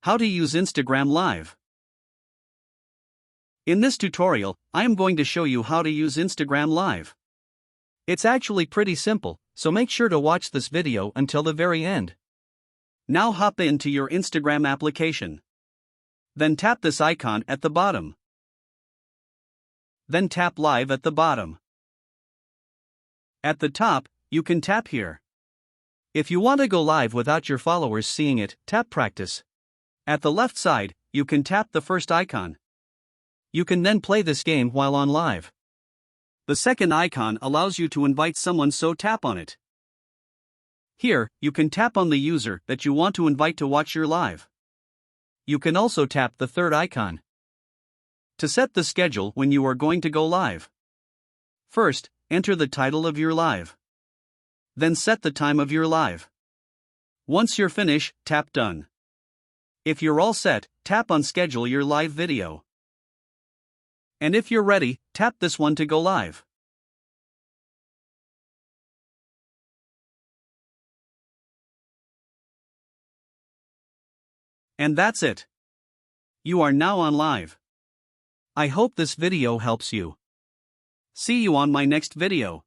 How to use Instagram Live. In this tutorial, I am going to show you how to use Instagram Live. It's actually pretty simple, so make sure to watch this video until the very end. Now hop into your Instagram application. Then tap this icon at the bottom. Then tap Live at the bottom. At the top, you can tap here. If you want to go live without your followers seeing it, tap Practice. At the left side, you can tap the first icon. You can then play this game while on live. The second icon allows you to invite someone, so tap on it. Here, you can tap on the user that you want to invite to watch your live. You can also tap the third icon to set the schedule when you are going to go live. First, enter the title of your live. Then set the time of your live. Once you're finished, tap Done. If you're all set, tap on Schedule your live video. And if you're ready, tap this one to go live. And that's it. You are now on live. I hope this video helps you. See you on my next video.